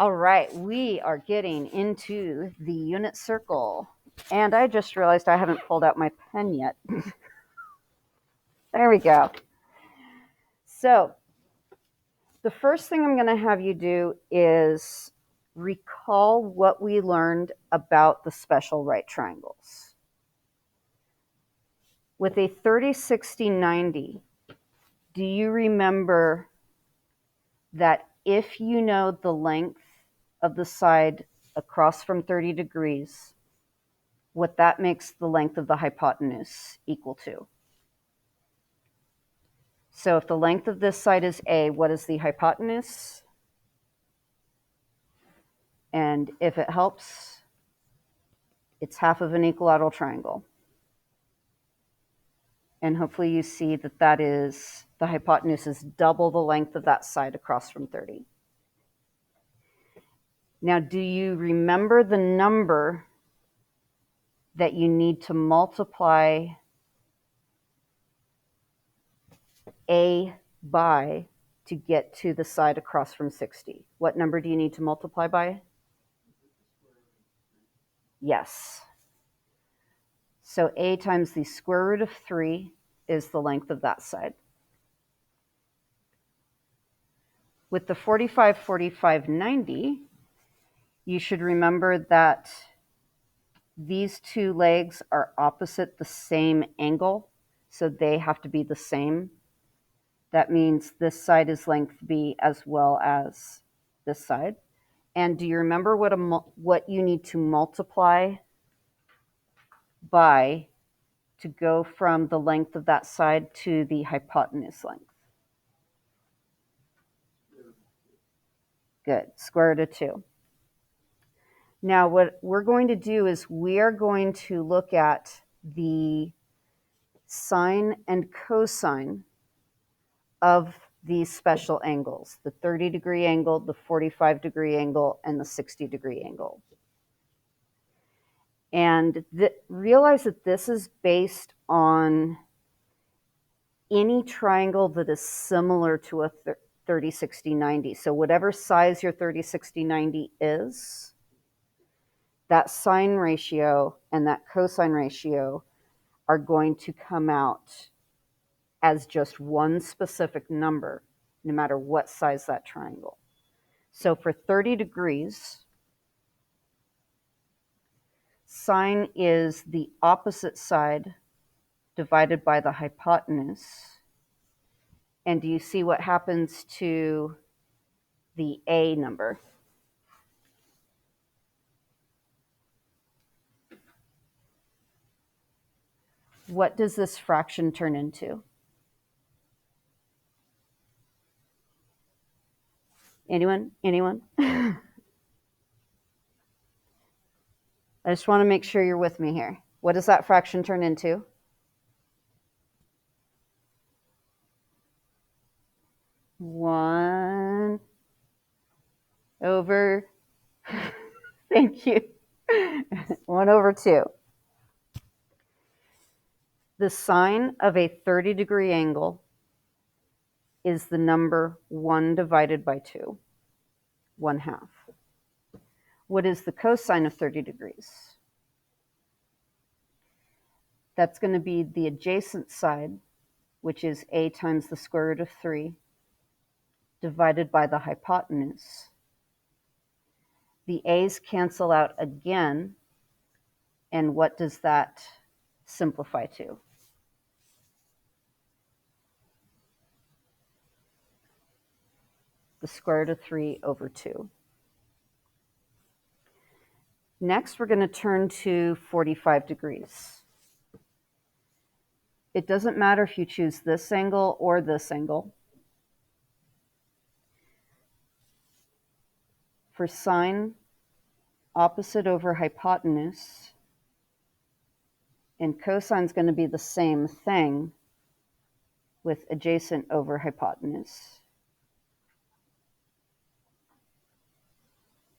All right, we are getting into the unit circle. And I just realized I haven't pulled out my pen yet. There we go. So the first thing I'm going to have you do is recall what we learned about the special right triangles. With a 30, 60, 90, do you remember that if you know the length of the side across from 30 degrees, what that makes the length of the hypotenuse equal to? So if the length of this side is A, what is the hypotenuse? And if it helps, it's half of an equilateral triangle. And hopefully you see that that is, the hypotenuse is double the length of that side across from 30. Now, do you remember the number that you need to multiply A by to get to the side across from 60? What number do you need to multiply by? Yes. So A times the square root of 3 is the length of that side. With the 45, 45, 90, you should remember that these two legs are opposite the same angle, so they have to be the same. That means this side is length B as well as this side. And do you remember what you need to multiply by to go from the length of that side to the hypotenuse length? Good, square root of 2. Now what we're going to do is we are going to look at the sine and cosine of these special angles, the 30-degree angle, the 45-degree angle, and the 60-degree angle. And realize that this is based on any triangle that is similar to a 30, 60, 90. So whatever size your 30, 60, 90 is, that sine ratio and that cosine ratio are going to come out as just one specific number, no matter what size that triangle. So for 30 degrees, sine is the opposite side divided by the hypotenuse. And do you see what happens to the A number? What does this fraction turn into? Anyone? I just want to make sure you're with me here. What does that fraction turn into? One over, thank you, 1 over 2. The sine of a 30-degree angle is the number 1 divided by 2, 1/2. What is the cosine of 30 degrees? That's going to be the adjacent side, which is A times the square root of 3, divided by the hypotenuse. The A's cancel out again, and what does that simplify to? The square root of 3 over 2. Next, we're going to turn to 45 degrees. It doesn't matter if you choose this angle or this angle. For sine, opposite over hypotenuse, and cosine is going to be the same thing with adjacent over hypotenuse.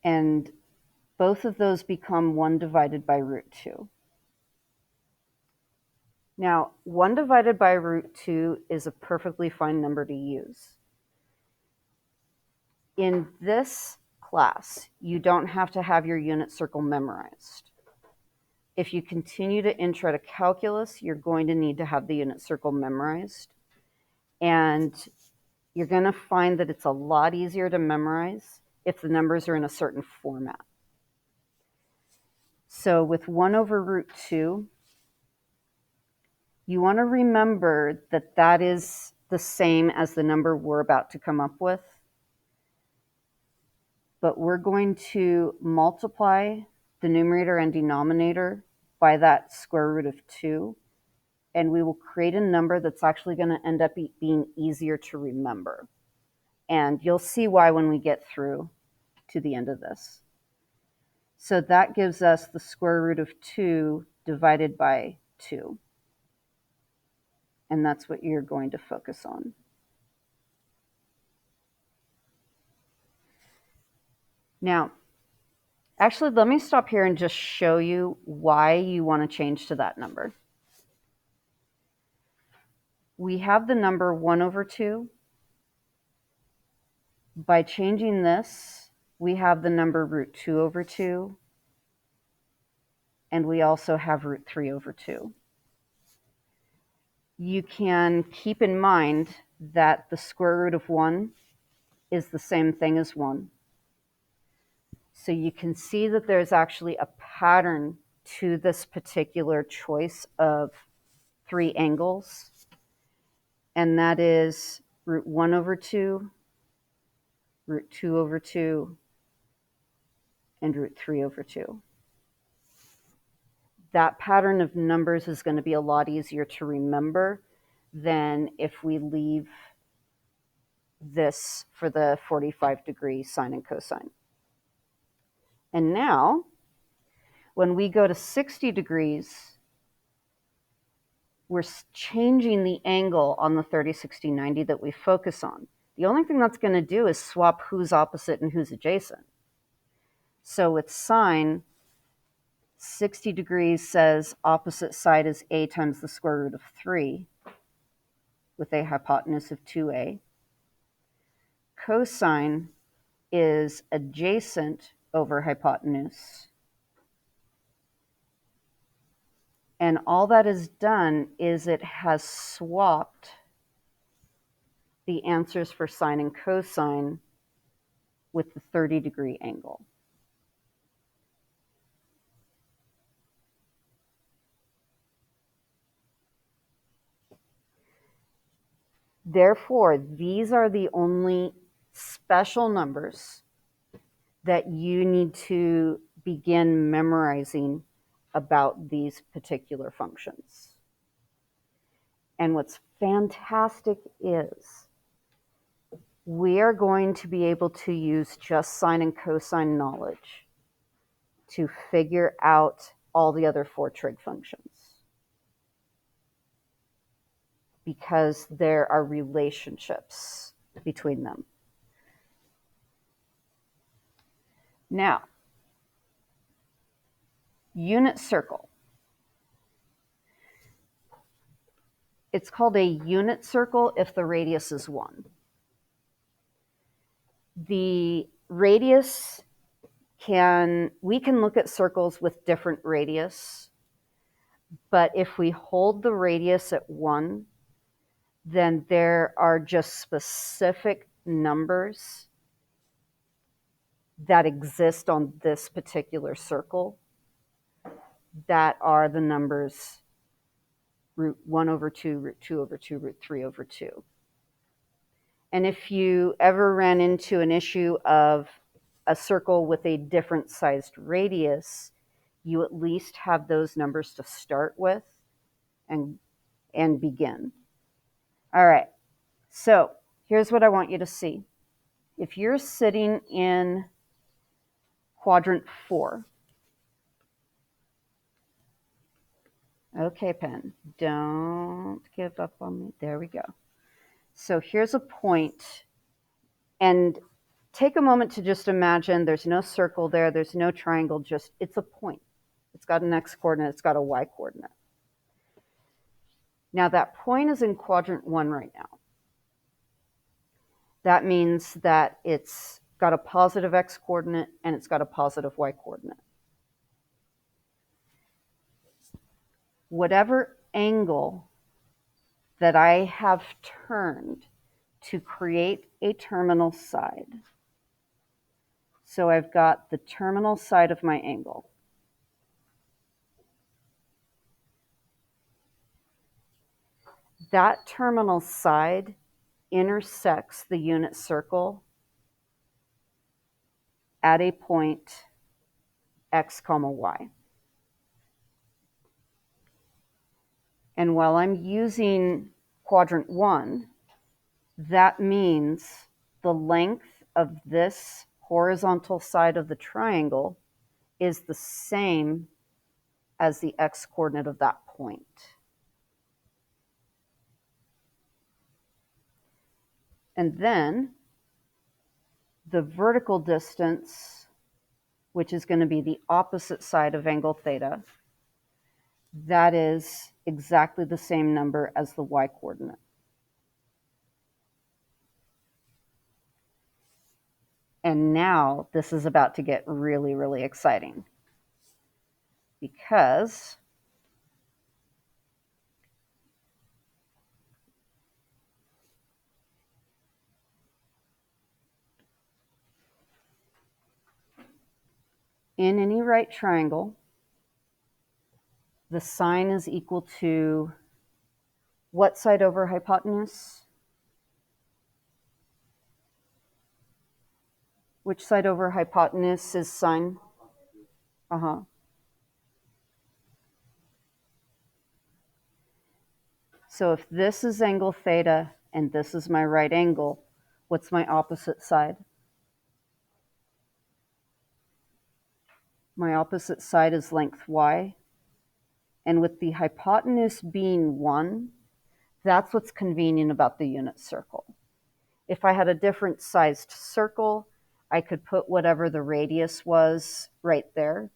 And both of those become 1 divided by root 2. Now, 1 divided by root 2 is a perfectly fine number to use. In this class, you don't have to have your unit circle memorized. If you continue to intro to calculus, you're going to need to have the unit circle memorized. And you're going to find that it's a lot easier to memorize if the numbers are in a certain format. So with 1 over root 2, you want to remember that that is the same as the number we're about to come up with. But we're going to multiply the numerator and denominator by that square root of 2, and we will create a number that's actually going to end up being easier to remember. And you'll see why when we get through to the end of this. So that gives us the square root of 2 divided by 2. And that's what you're going to focus on. Now, actually, let me stop here and just show you why you want to change to that number. We have the number 1 over 2. By changing this, we have the number root 2 over 2. And we also have root 3 over 2. You can keep in mind that the square root of 1 is the same thing as 1. So you can see that there's actually a pattern to this particular choice of 3 angles. And that is root 1 over 2, root 2 over 2, and root 3 over 2. That pattern of numbers is going to be a lot easier to remember than if we leave this for the 45-degree sine and cosine. And now, when we go to 60 degrees, we're changing the angle on the 30, 60, 90 that we focus on. The only thing that's going to do is swap who's opposite and who's adjacent. So with sine, 60 degrees says opposite side is a times the square root of 3 with a hypotenuse of 2a. Cosine is adjacent over hypotenuse. And all that is done is it has swapped the answers for sine and cosine with the 30-degree angle. Therefore, these are the only special numbers that you need to begin memorizing about these particular functions. And what's fantastic is we are going to be able to use just sine and cosine knowledge to figure out all the other 4 trig functions, because there are relationships between them. Now, unit circle. It's called a unit circle if the radius is 1. The radius we can look at circles with different radius, but if we hold the radius at 1, then there are just specific numbers that exist on this particular circle that are the numbers root 1 over 2, root 2 over 2, root 3 over 2. And if you ever ran into an issue of a circle with a different sized radius, you at least have those numbers to start with and begin. All right, so here's what I want you to see. If you're sitting in quadrant 4, okay, pen, don't give up on me. There we go. So here's a point, and take a moment to just imagine there's no circle there, there's no triangle, just it's a point. It's got an x coordinate, it's got a y coordinate. Now that point is in quadrant 1 right now. That means that its got a positive x coordinate and it's got a positive y coordinate. Whatever angle that I have turned to create a terminal side. So I've got the terminal side of my angle. That terminal side intersects the unit circle at a point x comma y. And while I'm using quadrant 1, that means the length of this horizontal side of the triangle is the same as the x coordinate of that point. And then the vertical distance, which is going to be the opposite side of angle theta, that is exactly the same number as the y coordinate. And now this is about to get really, really exciting, because in any right triangle, the sine is equal to what side over hypotenuse? Which side over hypotenuse is sine? So if this is angle theta and this is my right angle, what's my opposite side? My opposite side is length y. And with the hypotenuse being 1, that's what's convenient about the unit circle. If I had a different sized circle, I could put whatever the radius was right there.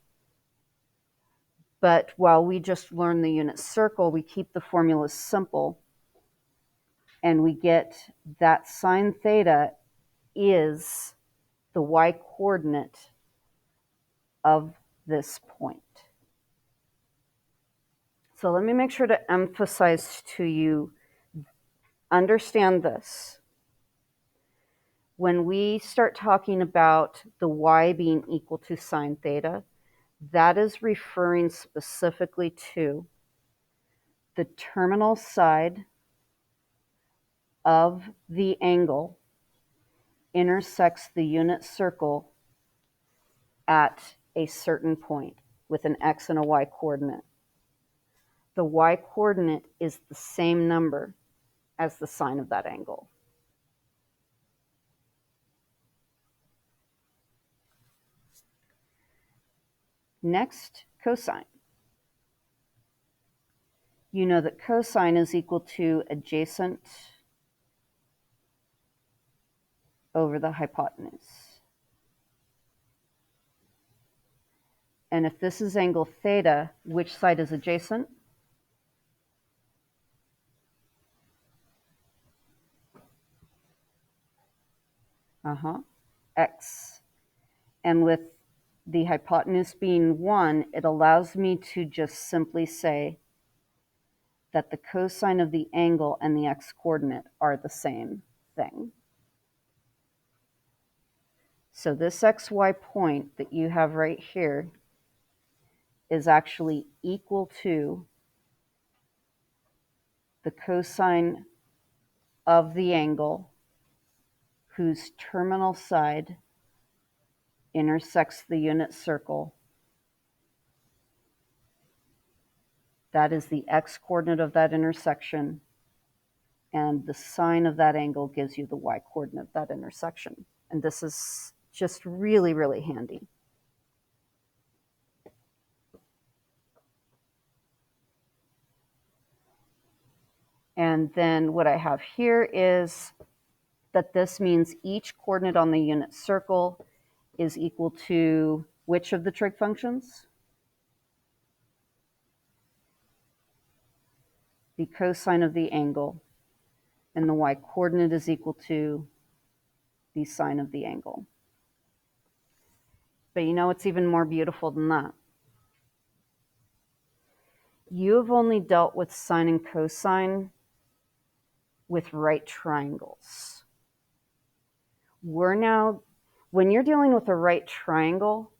But while we just learn the unit circle, we keep the formulas simple, and we get that sine theta is the y coordinate of this point. So let me make sure to emphasize to you, understand this. When we start talking about the y being equal to sine theta, that is referring specifically to the terminal side of the angle intersects the unit circle at a certain point with an x and a y coordinate. The y coordinate is the same number as the sine of that angle. Next, cosine. You know that cosine is equal to adjacent over the hypotenuse. And if this is angle theta, which side is adjacent? X. And with the hypotenuse being 1, it allows me to just simply say that the cosine of the angle and the x coordinate are the same thing. So this xy point that you have right here is actually equal to the cosine of the angle whose terminal side intersects the unit circle. That is the x coordinate of that intersection, and the sine of that angle gives you the y coordinate of that intersection. And this is just really, really handy. And then what I have here is that this means each coordinate on the unit circle is equal to which of the trig functions? The cosine of the angle, and the y coordinate is equal to the sine of the angle. But you know what's even more beautiful than that? You have only dealt with sine and cosine with right triangles. When you're dealing with a right triangle,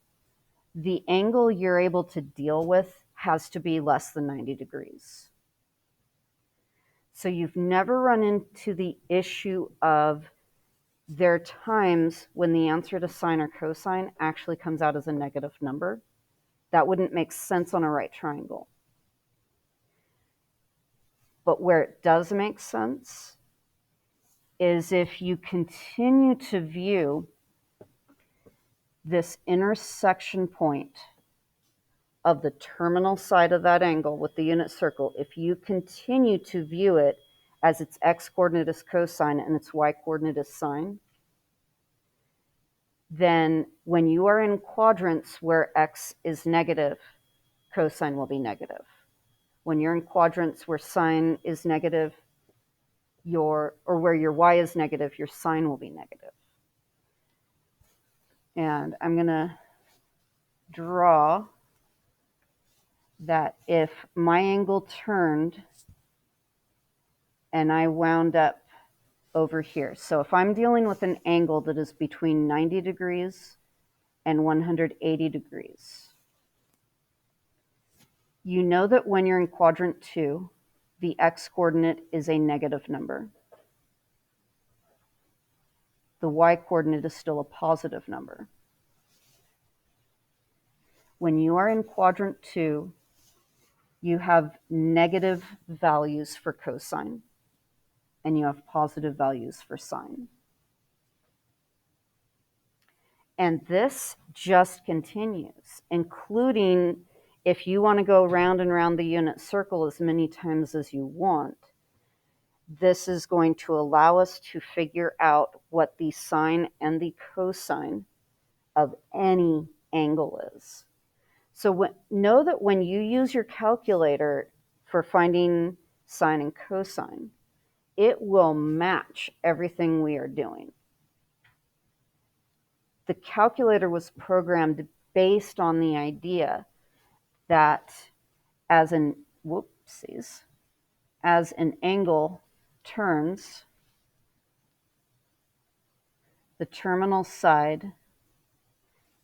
the angle you're able to deal with has to be less than 90 degrees. So you've never run into the issue of there are times when the answer to sine or cosine actually comes out as a negative number. That wouldn't make sense on a right triangle. But where it does make sense is if you continue to view this intersection point of the terminal side of that angle with the unit circle, if you continue to view it as its x-coordinate is cosine and its y-coordinate is sine, then when you are in quadrants where x is negative, cosine will be negative. When you're in quadrants where sine is negative, or where your y is negative, your sine will be negative. And I'm going to draw that if my angle turned and I wound up over here. So if I'm dealing with an angle that is between 90 degrees and 180 degrees, you know that when you're in quadrant 2, the x-coordinate is a negative number. The y-coordinate is still a positive number. When you are in quadrant 2, you have negative values for cosine, and you have positive values for sine. And this just continues, including if you want to go round and round the unit circle as many times as you want. This is going to allow us to figure out what the sine and the cosine of any angle is. So know that when you use your calculator for finding sine and cosine, it will match everything we are doing. The calculator was programmed based on the idea that as an angle turns, the terminal side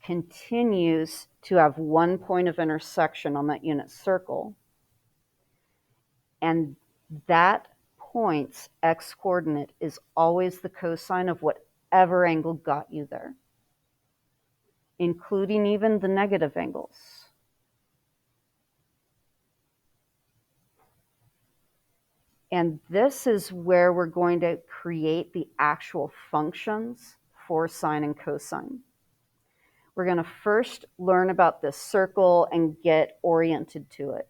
continues to have one point of intersection on that unit circle, and that point's x-coordinate is always the cosine of whatever angle got you there, including even the negative angles. And this is where we're going to create the actual functions for sine and cosine. We're going to first learn about this circle and get oriented to it.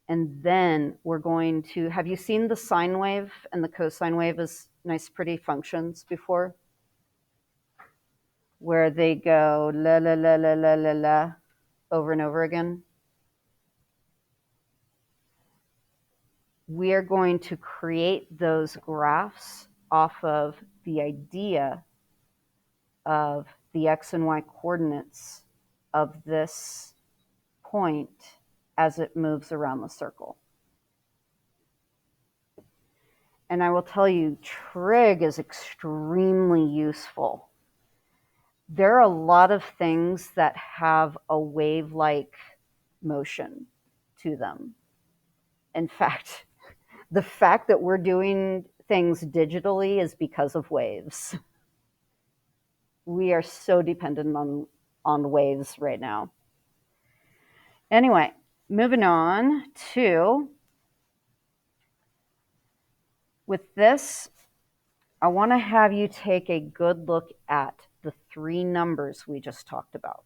And then we're going to, have you seen the sine wave and the cosine wave as nice, pretty functions before? Where they go la, la, la, la, la, la, la, over and over again. We are going to create those graphs off of the idea of the x and y coordinates of this point as it moves around the circle. And I will tell you, trig is extremely useful. There are a lot of things that have a wave-like motion to them. In fact, the fact that we're doing things digitally is because of waves. We are so dependent on waves right now. Anyway, moving on to, with this, I want to have you take a good look at the three numbers we just talked about.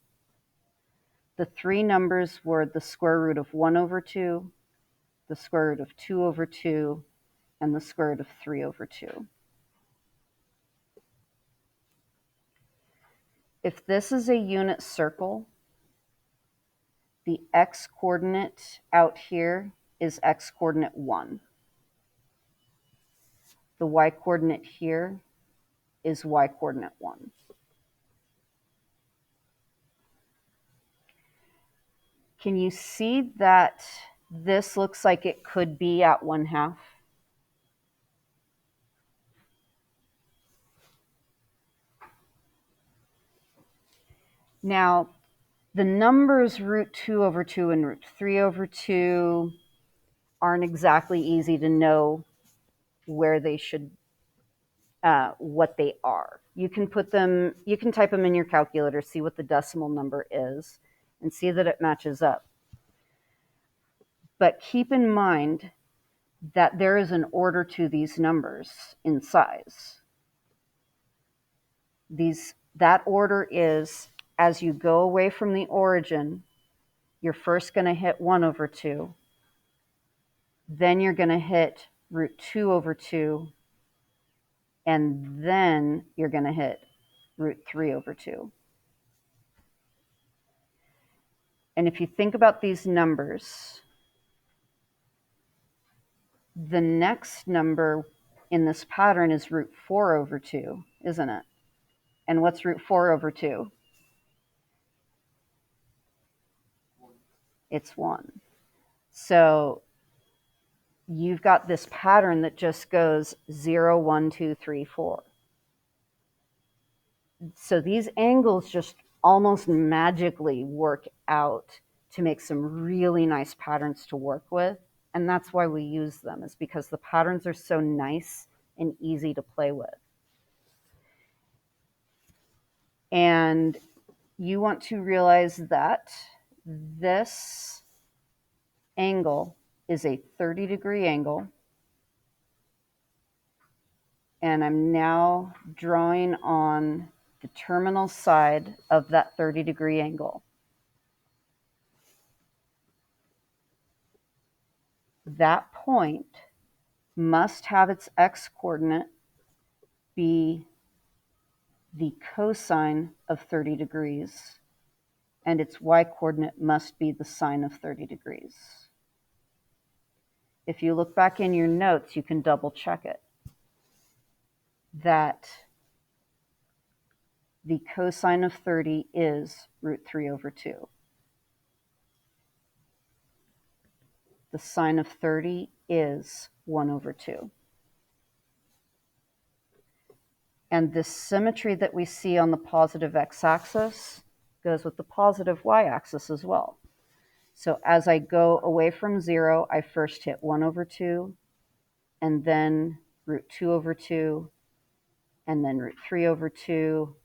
The three numbers were the square root of 1 over 2, the square root of 2 over 2, and the square root of 3 over 2. If this is a unit circle, the x-coordinate out here is x-coordinate 1. The y-coordinate here is y-coordinate 1. Can you see that this looks like it could be at 1/2? Now, the numbers √2/2 and √3/2 aren't exactly easy to know where they should, what they are. You can type them in your calculator, see what the decimal number is, and see that it matches up. But keep in mind that there is an order to these numbers in size. That order is, as you go away from the origin, you're first going to hit 1/2, then you're going to hit √2/2, and then you're going to hit √3/2. And if you think about these numbers, the next number in this pattern is √4/2, isn't it? And what's √4/2? It's 1. So you've got this pattern that just goes 0, 1, 2, 3, 4. So these angles just almost magically work out to make some really nice patterns to work with. And that's why we use them, is because the patterns are so nice and easy to play with. And you want to realize that this angle is a 30-degree angle. And I'm now drawing on the terminal side of that 30-degree angle. That point must have its x-coordinate be the cosine of 30 degrees, and its y-coordinate must be the sine of 30 degrees. If you look back in your notes, you can double check it, that the cosine of 30 is √3/2. The sine of 30 is 1/2. And this symmetry that we see on the positive x-axis goes with the positive y-axis as well. So as I go away from 0, I first hit 1/2, and then √2/2, and then √3/2,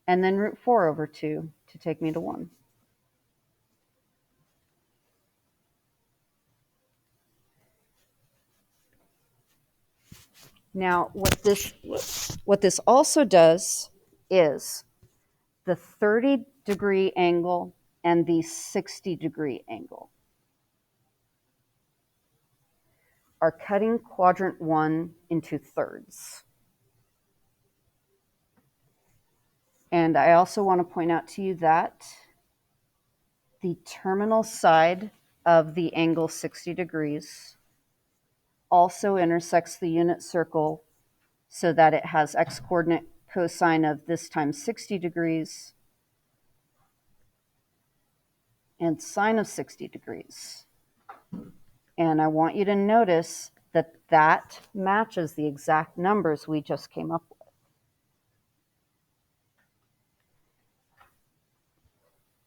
and then √4/2 to take me to 1. Now, what this also does is the 30-degree angle and the 60-degree angle are cutting quadrant 1 into thirds. And I also want to point out to you that the terminal side of the angle 60 degrees also intersects the unit circle so that it has x-coordinate cosine of this times 60 degrees and sine of 60 degrees. And I want you to notice that that matches the exact numbers we just came up with.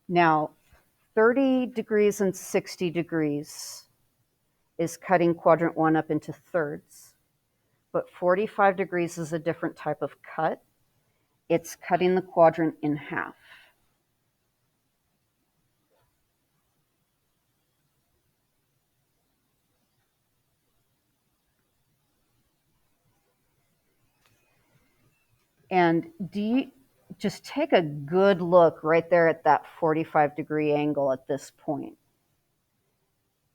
Now, 30 degrees and 60 degrees is cutting quadrant 1 up into thirds, but 45 degrees is a different type of cut. It's cutting the quadrant in half. And just take a good look right there at that 45-degree angle at this point.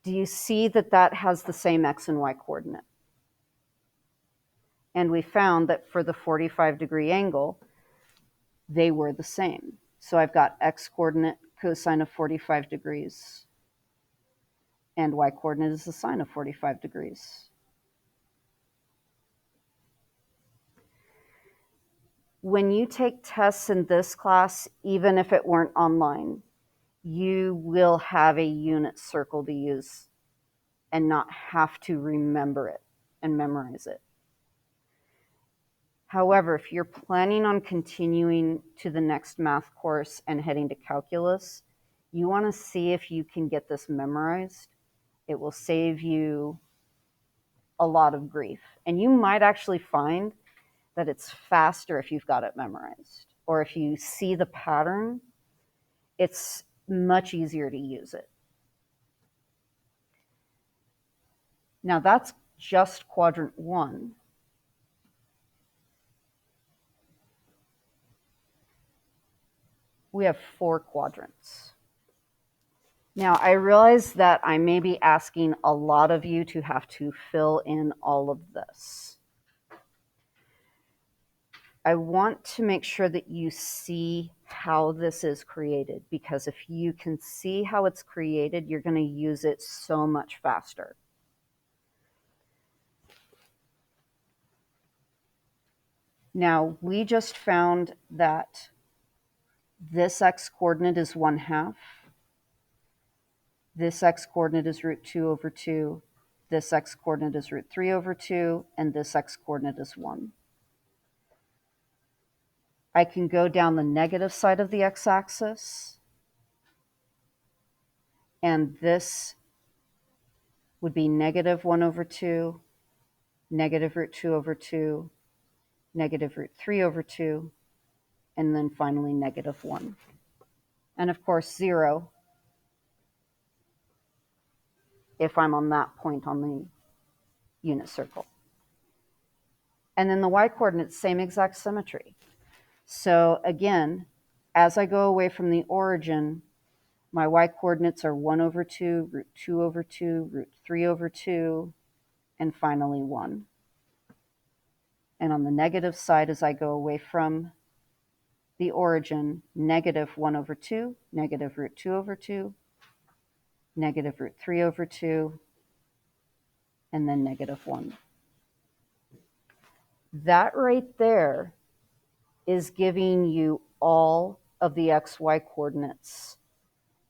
Do you see that that has the same x and y coordinate? And we found that for the 45-degree angle, they were the same. So I've got x-coordinate cosine of 45 degrees, and y-coordinate is the sine of 45 degrees. When you take tests in this class, even if it weren't online, you will have a unit circle to use and not have to remember it and memorize it. However, if you're planning on continuing to the next math course and heading to calculus, you want to see if you can get this memorized. It will save you a lot of grief. And you might actually find that it's faster if you've got it memorized. Or if you see the pattern, it's much easier to use it. Now that's just quadrant 1. We have 4 quadrants. Now, I realize that I may be asking a lot of you to have to fill in all of this. I want to make sure that you see how this is created, because if you can see how it's created, you're going to use it so much faster. Now, we just found that this x-coordinate is 1/2. This x-coordinate is root 2 over 2. This x-coordinate is root 3 over 2. And this x-coordinate is 1. I can go down the negative side of the x-axis. And this would be negative 1 over 2, negative root 2 over 2, negative root 3 over 2, and then finally negative 1. And of course 0 if I'm on that point on the unit circle. And then the y-coordinates, same exact symmetry. So again, as I go away from the origin, my y-coordinates are 1 over 2, root 2 over 2, root 3 over 2, and finally 1. And on the negative side, as I go away from the origin, negative 1 over 2, negative root 2 over 2, negative root 3 over 2, and then negative 1. That right there is giving you all of the xy coordinates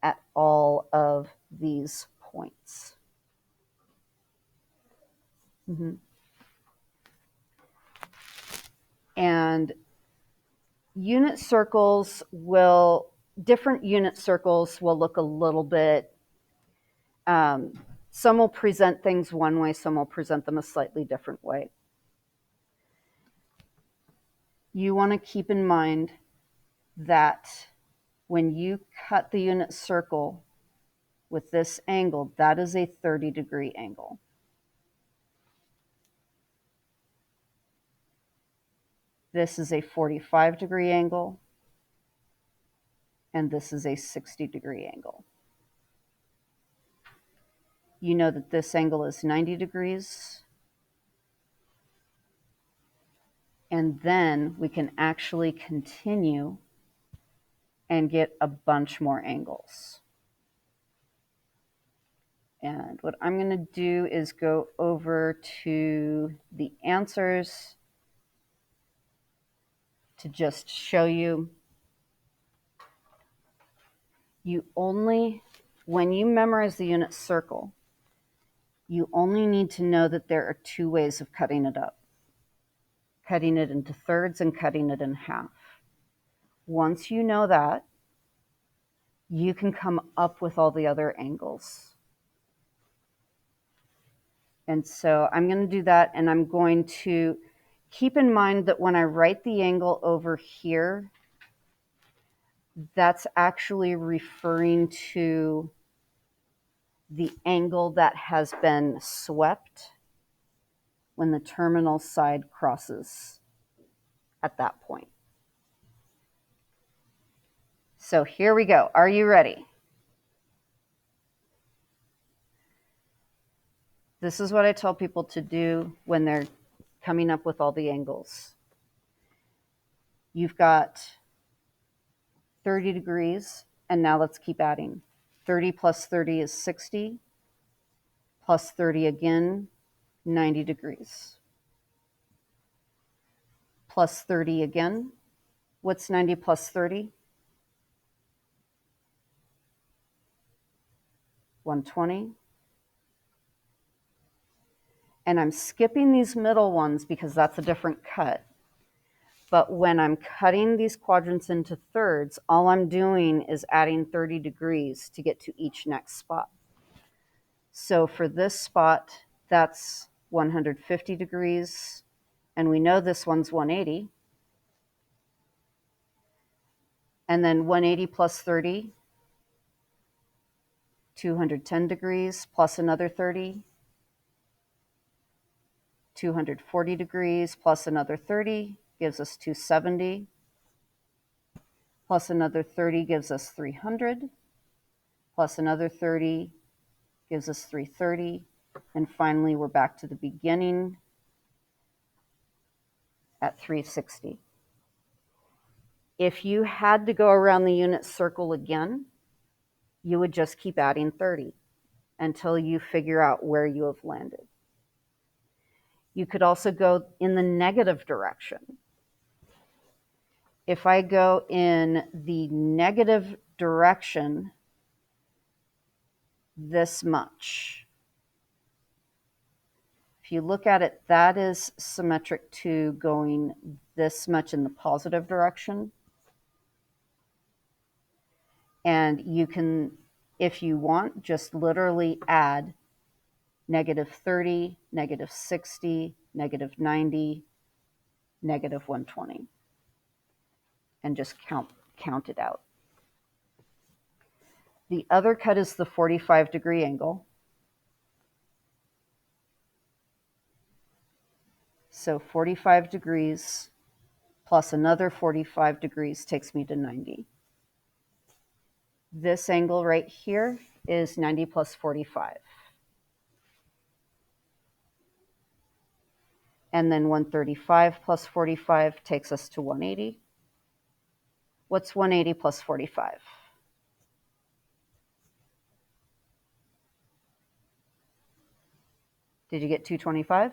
at all of these points. Mm-hmm. And unit circles will, different unit circles will look a little bit, some will present things one way, some will present them a slightly different way. You want to keep in mind that when you cut the unit circle with this angle, that is a 30-degree angle. This is a 45-degree angle, and this is a 60-degree angle. You know that this angle is 90 degrees, and then we can actually continue and get a bunch more angles. And what I'm going to do is go over to the answers to just show you. You only, when you memorize the unit circle, you only need to know that there are 2 ways of cutting it up. Cutting it into thirds and cutting it in half. Once you know that, you can come up with all the other angles. And so I'm going to do that, and I'm going to keep in mind that when I write the angle over here, that's actually referring to the angle that has been swept when the terminal side crosses at that point. So here we go. Are you ready? This is what I tell people to do when they're coming up with all the angles. You've got 30 degrees, and now let's keep adding. 30 plus 30 is 60, plus 30 again, 90 degrees. Plus 30 again. What's 90 plus 30? 120. And I'm skipping these middle ones because that's a different cut. But when I'm cutting these quadrants into thirds, all I'm doing is adding 30 degrees to get to each next spot. So for this spot, that's 150 degrees. And we know this one's 180. And then 180 plus 30, 210 degrees, plus another 30, 240 degrees, plus another 30, gives us 270, plus another 30 gives us 300, plus another 30 gives us 330, and finally we're back to the beginning at 360. If you had to go around the unit circle again, you would just keep adding 30 until you figure out where you have landed. You could also go in the negative direction. If I go in the negative direction this much, if you look at it, that is symmetric to going this much in the positive direction. And you can, if you want, just literally add negative 30, negative 60, negative 90, negative 120, and just count it out. The other cut is the 45-degree angle. So 45 degrees plus another 45 degrees takes me to 90. This angle right here is 90 plus 45. And then 135 plus 45 takes us to 180. What's 180 plus 45? Did you get 225?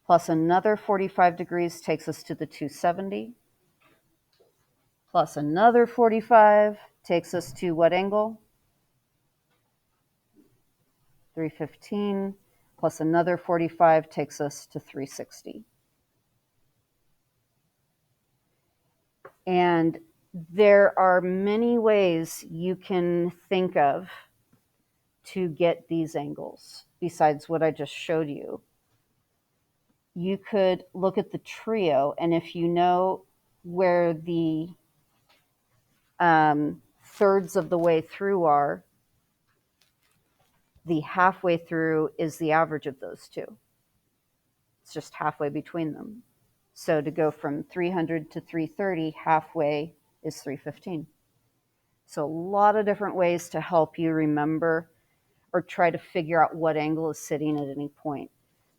Plus another 45 degrees takes us to the 270. Plus another 45 takes us to what angle? 315. Plus another 45 takes us to 360. And there are many ways you can think of to get these angles besides what I just showed you. You could look at the trio, and if you know where the thirds of the way through are, the halfway through is the average of those two. It's just halfway between them. So to go from 300 to 330, halfway is 315. So a lot of different ways to help you remember or try to figure out what angle is sitting at any point.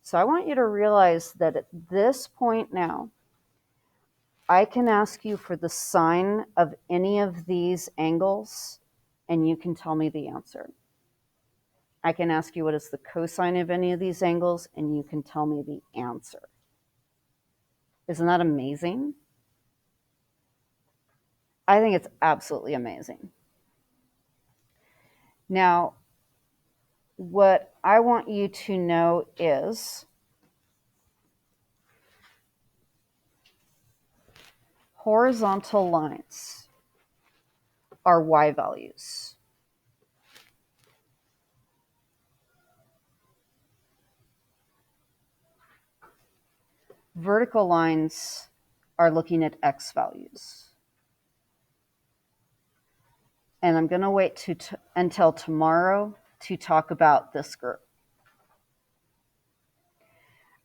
So I want you to realize that at this point now, I can ask you for the sine of any of these angles, and you can tell me the answer. I can ask you what is the cosine of any of these angles, and you can tell me the answer. Isn't that amazing? I think it's absolutely amazing. Now, what I want you to know is horizontal lines are y values. Vertical lines are looking at x values. And I'm going to wait until tomorrow to talk about this group.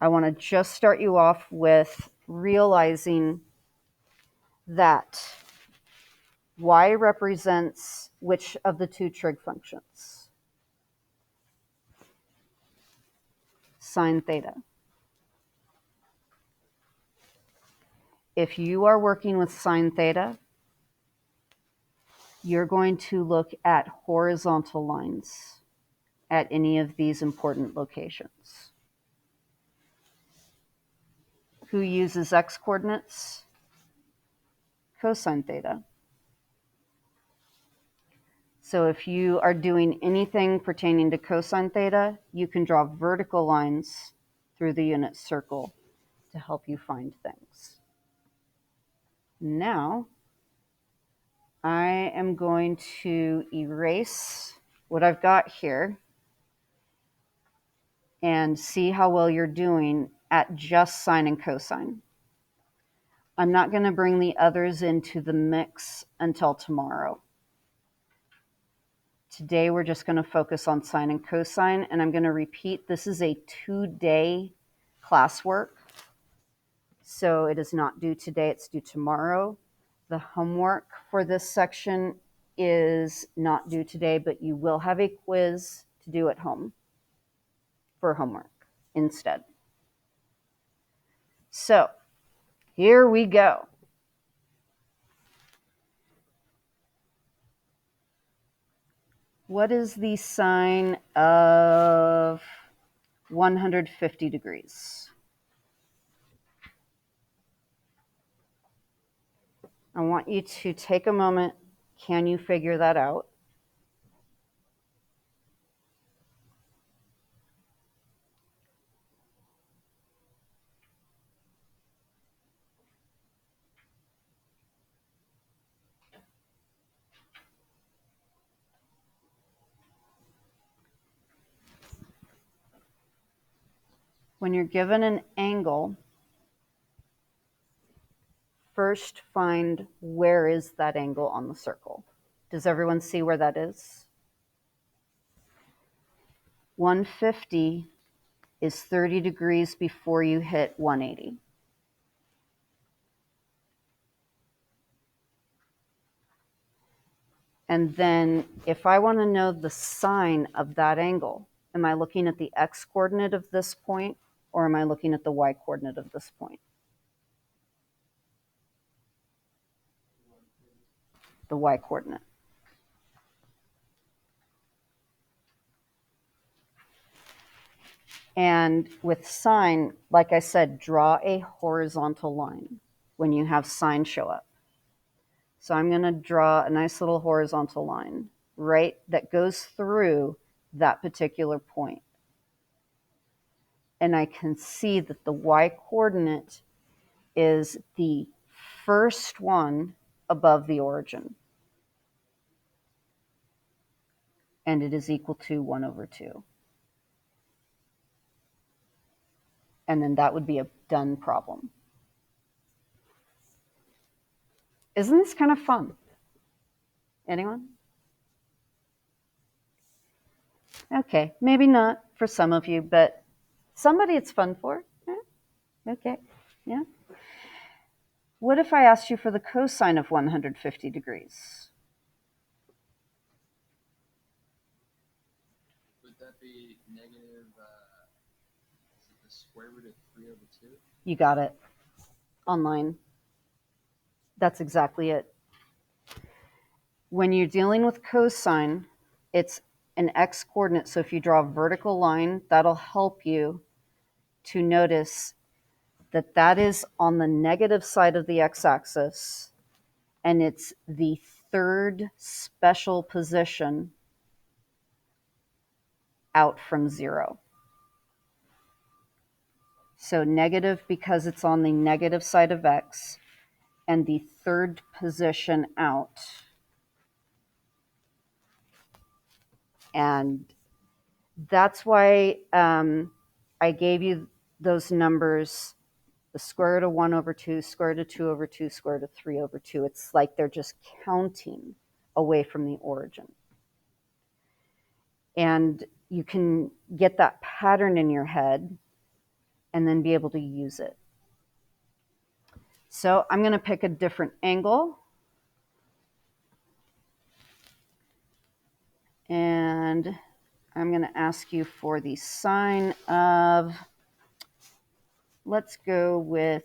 I want to just start you off with realizing that y represents which of the two trig functions? Sine theta. If you are working with sine theta, you're going to look at horizontal lines at any of these important locations. Who uses x coordinates? Cosine theta. So if you are doing anything pertaining to cosine theta, you can draw vertical lines through the unit circle to help you find things. Now, I am going to erase what I've got here and see how well you're doing at just sine and cosine. I'm not going to bring the others into the mix until tomorrow. Today we're just going to focus on sine and cosine, and I'm going to repeat, this is a 2-day classwork. So it is not due today, it's due tomorrow. The homework for this section is not due today, but you will have a quiz to do at home for homework instead. So here we go. What is the sine of 150 degrees? I want you to take a moment. Can you figure that out? When you're given an angle, first find where is that angle on the circle. Does everyone see where that is? 150 is 30 degrees before you hit 180. And then if I want to know the sine of that angle, am I looking at the x coordinate of this point or am I looking at the y coordinate of this point? The y coordinate. And with sine, like I said, draw a horizontal line when you have sine show up. So I'm going to draw a nice little horizontal line, right, that goes through that particular point. And I can see that the y coordinate is the first one above the origin. And it is equal to 1 over 2. And then that would be a done problem. Isn't this kind of fun? Anyone? Okay, maybe not for some of you, but somebody it's fun for. Yeah. Okay, yeah. What if I asked you for the cosine of 150 degrees? Would that be negative, is it the square root of 3 over 2? You got it. Online. That's exactly it. When you're dealing with cosine, it's an x coordinate. So if you draw a vertical line, that'll help you to notice that that is on the negative side of the x-axis, and it's the third special position out from 0. So negative because it's on the negative side of x, and the third position out. And that's why I gave you those numbers, the square root of 1 over 2, square root of 2 over 2, square root of 3 over 2. It's like they're just counting away from the origin. And you can get that pattern in your head and then be able to use it. So I'm going to pick a different angle. And I'm going to ask you for the sine of, let's go with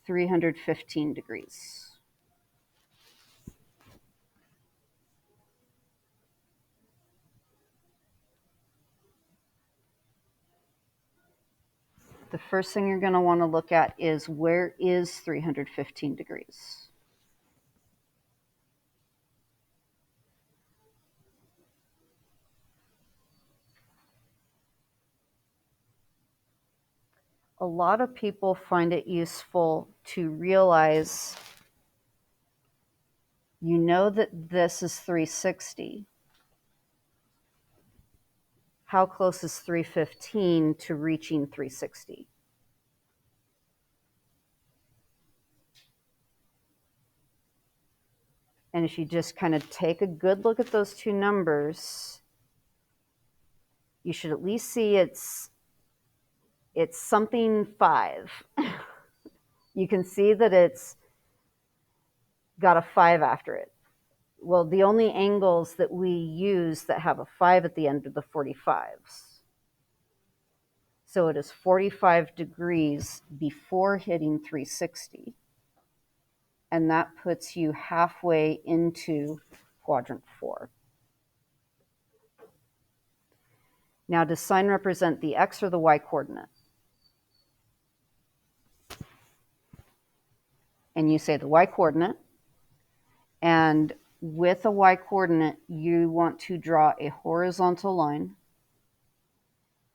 315 degrees. The first thing you're going to want to look at is where is 315 degrees? A lot of people find it useful to realize you know that this is 360. How close is 315 to reaching 360? And if you just kind of take a good look at those two numbers, you should at least see it's something 5. You can see that it's got a 5 after it. Well, the only angles that we use that have a 5 at the end are the 45s. So it is 45 degrees before hitting 360. And that puts you halfway into quadrant 4. Now, does sine represent the x or the y coordinate? And you say the y coordinate. And with a y coordinate, you want to draw a horizontal line.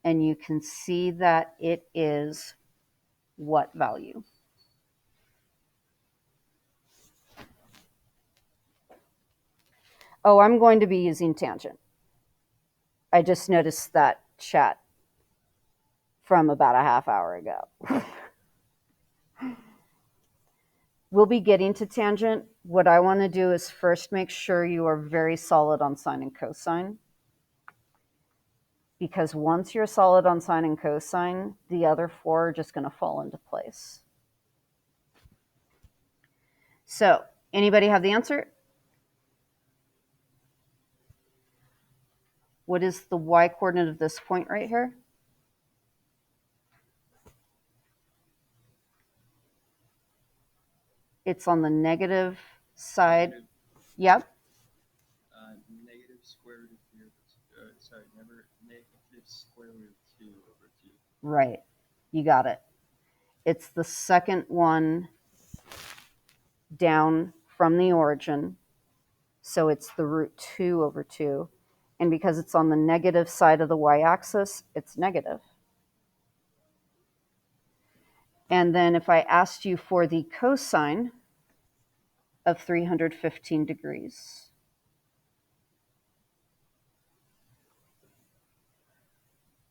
And you can see that it is what value? Oh, I'm going to be using tangent. I just noticed that chat from about a half hour ago. We'll be getting to tangent. What I want to do is first make sure you are very solid on sine and cosine. Because once you're solid on sine and cosine, the other 4 are just going to fall into place. So, anybody have the answer? What is the y coordinate of this point right here? It's on the negative side. Negative, Yep. negative square root of 3 over 2. Sorry, never negative square root of 2 over 2. Right. You got it. It's the second one down from the origin. So it's the root 2 over 2. And because it's on the negative side of the y-axis, it's negative. And then if I asked you for the cosine of 315 degrees,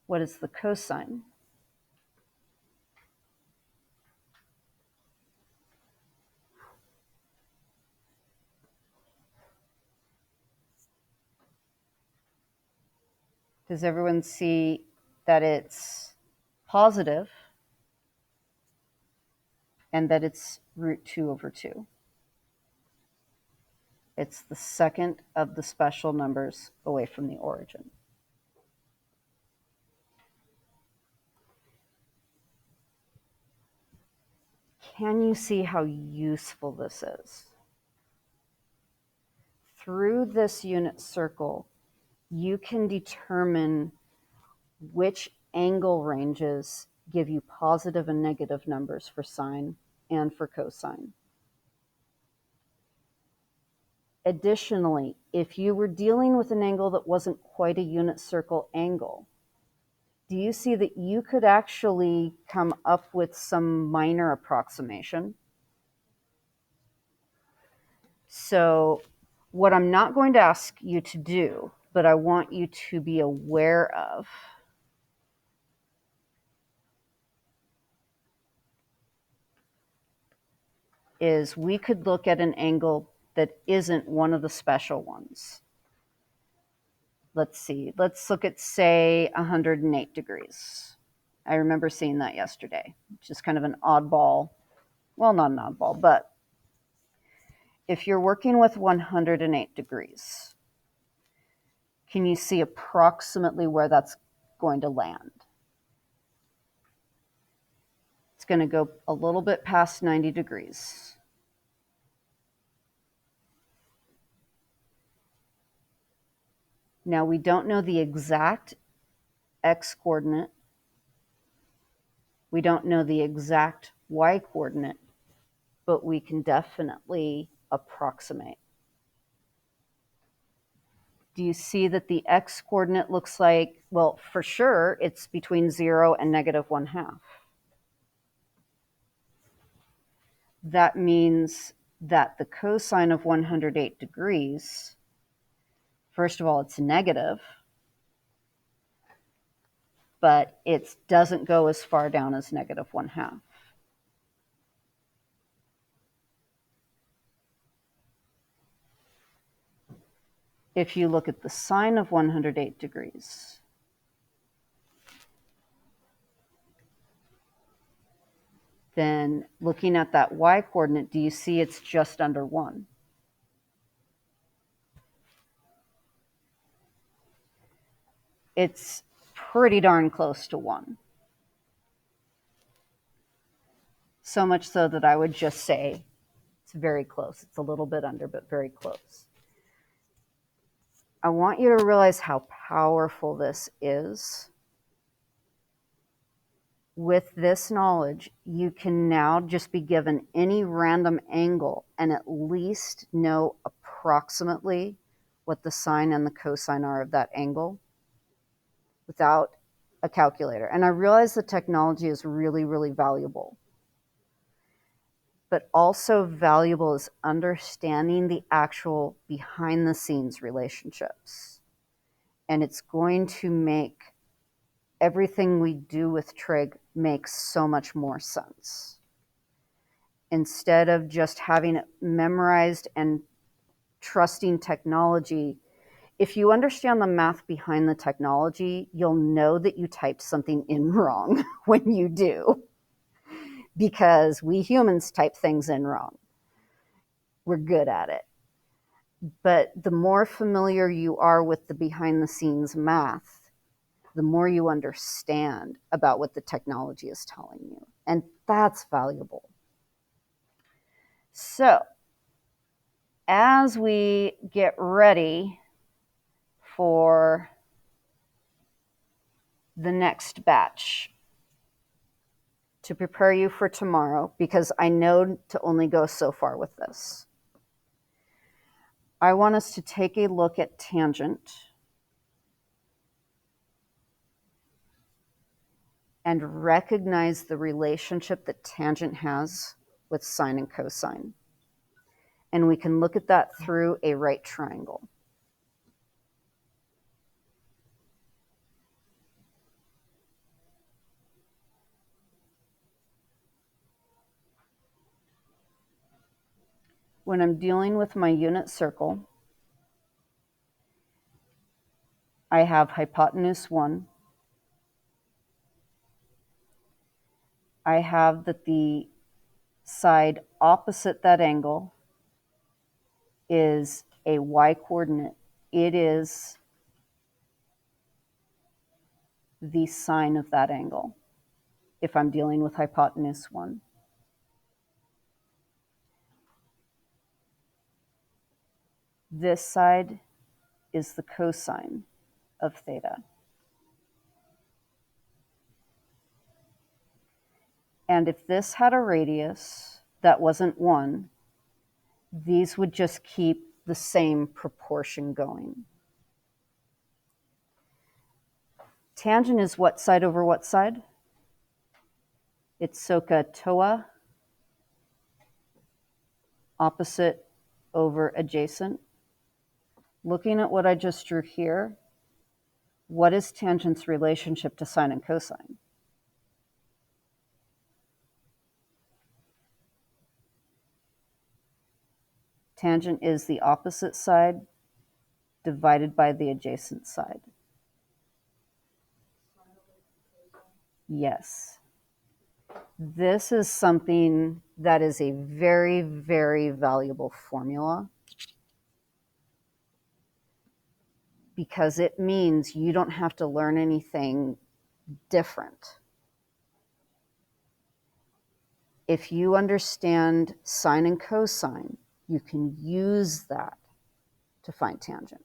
what is the cosine? Does everyone see that it's positive and that it's root 2 over 2? It's the second of the special numbers away from the origin. Can you see how useful this is? Through this unit circle, you can determine which angle ranges give you positive and negative numbers for sine and for cosine. Additionally, if you were dealing with an angle that wasn't quite a unit circle angle, do you see that you could actually come up with some minor approximation? So what I'm not going to ask you to do, but I want you to be aware of, is we could look at an angle that isn't one of the special ones. Let's see. Let's look at, say, 108 degrees. I remember seeing that yesterday. Just kind of an oddball. Well, not an oddball, but if you're working with 108 degrees, can you see approximately where that's going to land? It's going to go a little bit past 90 degrees. Now, we don't know the exact x coordinate. We don't know the exact y coordinate, but we can definitely approximate. Do you see that the x coordinate looks like, well, for sure, it's between 0 and negative 1/2. that means that the cosine of 108 degrees, first of all, it's negative, but it doesn't go as far down as negative 1/2. If you look at the sine of 108 degrees, then looking at that y-coordinate, do you see it's just under 1? It's pretty darn close to 1. So much so that I would just say it's very close. It's a little bit under, but very close. I want you to realize how powerful this is. With this knowledge, you can now just be given any random angle and at least know approximately what the sine and the cosine are of that angle without a calculator. And I realize the technology is really, really valuable. But also valuable is understanding the actual behind the scenes relationships. And it's going to make everything we do with trig make so much more sense. Instead of just having it memorized and trusting technology, if you understand the math behind the technology, you'll know that you typed something in wrong when you do. Because we humans type things in wrong. We're good at it. But the more familiar you are with the behind the scenes math, the more you understand about what the technology is telling you. And that's valuable. So, as we get ready for the next batch to prepare you for tomorrow, because I know to only go so far with this, I want us to take a look at tangent and recognize the relationship that tangent has with sine and cosine. And we can look at that through a right triangle. When I'm dealing with my unit circle, I have hypotenuse 1. I have that the side opposite that angle is a y-coordinate. It is the sine of that angle if I'm dealing with hypotenuse 1. This side is the cosine of theta. And if this had a radius that wasn't 1, these would just keep the same proportion going. Tangent is what side over what side? It's SOHCAHTOA, opposite over adjacent. Looking at what I just drew here, what is tangent's relationship to sine and cosine? Tangent is the opposite side divided by the adjacent side. Yes. This is something that is a very, very valuable formula because it means you don't have to learn anything different. If you understand sine and cosine, you can use that to find tangent.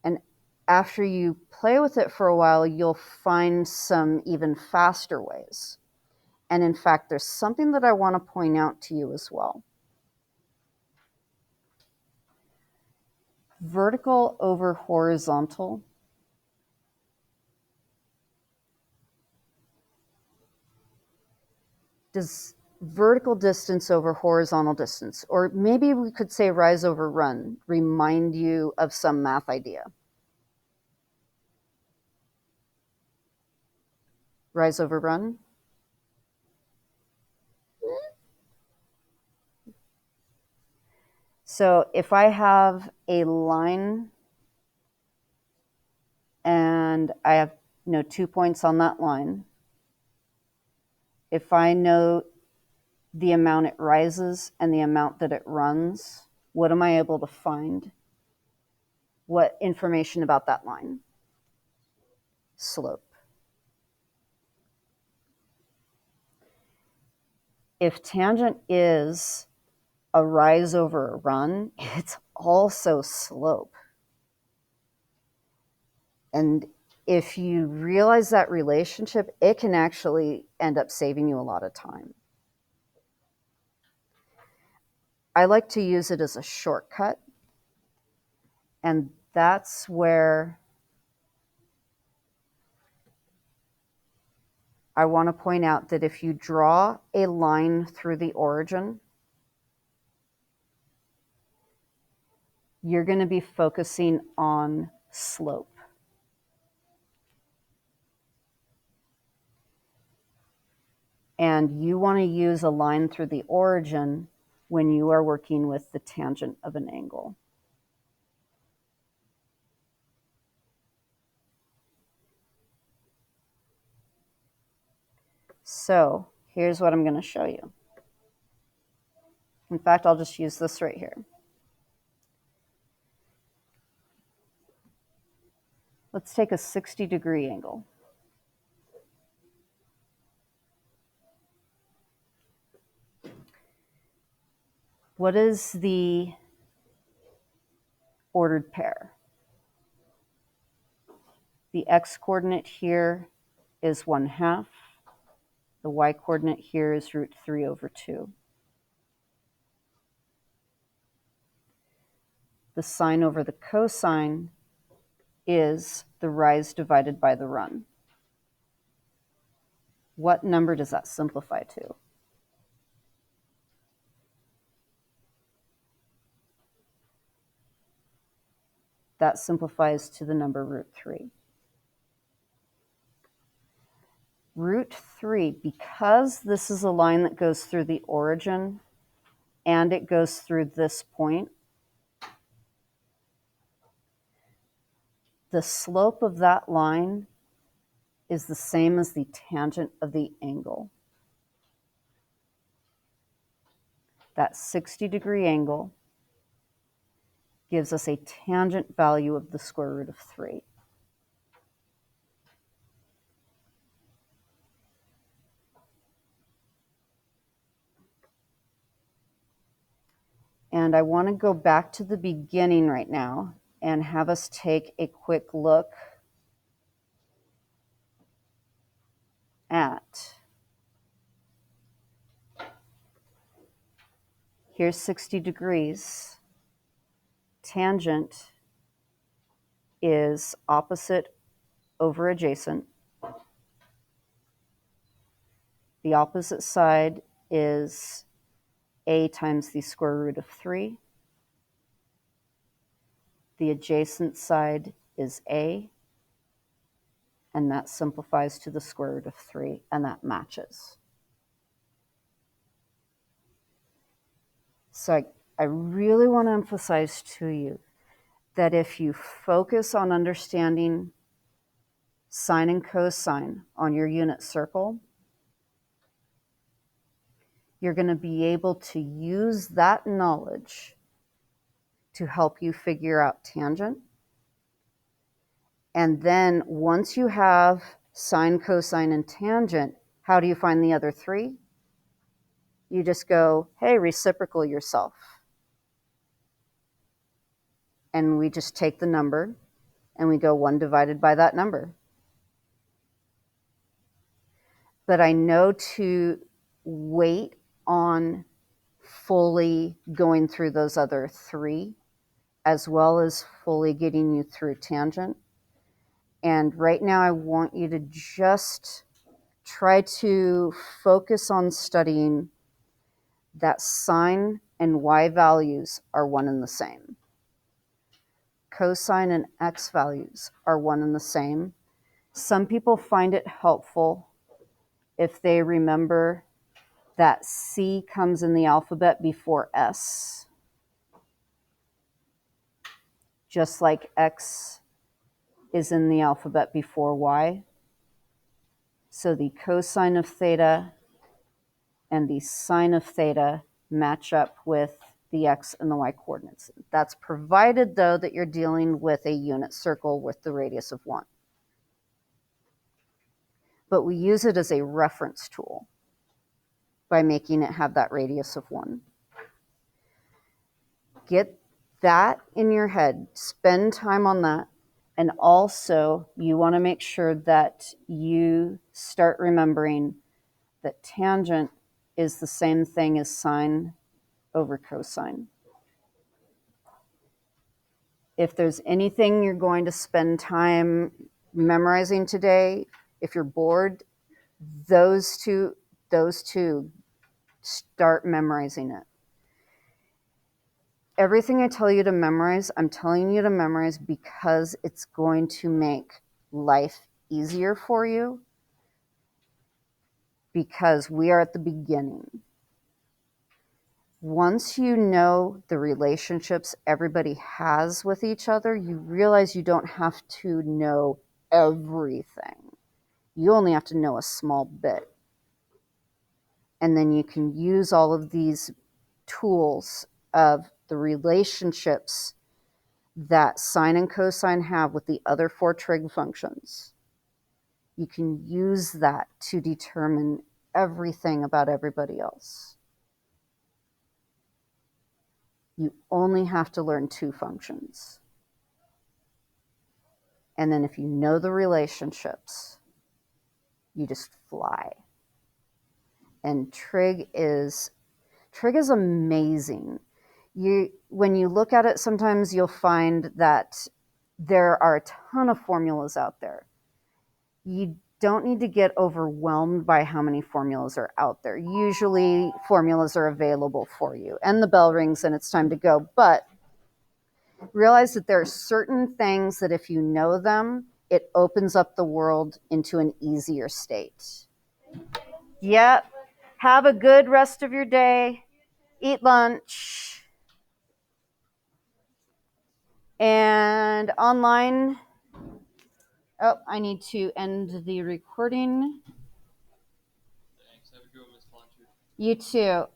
And after you play with it for a while, you'll find some even faster ways. And in fact, there's something that I want to point out to you as well. Vertical over horizontal does vertical distance over horizontal distance, or maybe we could say rise over run, remind you of some math idea? Rise over run? So if I have a line and I have 2 points on that line, if I know the amount it rises and the amount that it runs, what am I able to find? What information about that line? Slope. If tangent is a rise over a run, it's also slope. And if you realize that relationship, it can actually end up saving you a lot of time. I like to use it as a shortcut, and that's where I want to point out that if you draw a line through the origin, you're going to be focusing on slope. And you want to use a line through the origin when you are working with the tangent of an angle. So here's what I'm going to show you. In fact, I'll just use this right here. Let's take a 60-degree angle. What is the ordered pair? The x-coordinate here is 1/2. The y-coordinate here is √3/2. The sine over the cosine is the rise divided by the run. What number does that simplify to? That simplifies to the number √3. √3, because this is a line that goes through the origin and it goes through this point, the slope of that line is the same as the tangent of the angle. That 60-degree angle gives us a tangent value of the square root of 3. And I want to go back to the beginning right now and have us take a quick look at, here's 60 degrees. Tangent is opposite over adjacent. The opposite side is a times the square root of 3. The adjacent side is a, and that simplifies to the square root of 3, and that matches. So I really want to emphasize to you that if you focus on understanding sine and cosine on your unit circle, you're going to be able to use that knowledge to help you figure out tangent. And then once you have sine, cosine, and tangent, how do you find the other 3? You just go, hey, reciprocal yourself. And we just take the number and we go 1 divided by that number. But I know to wait on fully going through those other 3, as well as fully getting you through tangent. And right now I want you to just try to focus on studying that sine and y values are one and the same. Cosine and x values are one and the same. Some people find it helpful if they remember that C comes in the alphabet before S, just like X is in the alphabet before Y. So the cosine of theta and the sine of theta match up with the X and the Y coordinates. That's provided, though, that you're dealing with a unit circle with the radius of 1. But we use it as a reference tool by making it have that radius of 1. Get that in your head. Spend time on that. And also, you want to make sure that you start remembering that tangent is the same thing as sine over cosine. If there's anything you're going to spend time memorizing today, if you're bored, those two, start memorizing it. Everything I tell you to memorize, I'm telling you to memorize because it's going to make life easier for you, because we are at the beginning. Once you know the relationships everybody has with each other, you realize you don't have to know everything. You only have to know a small bit. And then you can use all of these tools of the relationships that sine and cosine have with the other 4 trig functions. You can use that to determine everything about everybody else. You only have to learn 2 functions. And then if you know the relationships, you just fly. And trig is amazing. When you look at it, sometimes you'll find that there are a ton of formulas out there. You don't need to get overwhelmed by how many formulas are out there. Usually formulas are available for you, and the bell rings and it's time to go. But realize that there are certain things that if you know them, it opens up the world into an easier state. Yep. Have a good rest of your day. Eat lunch. And online, I need to end the recording. Thanks. Have a good one, Miss Blanchard. You too.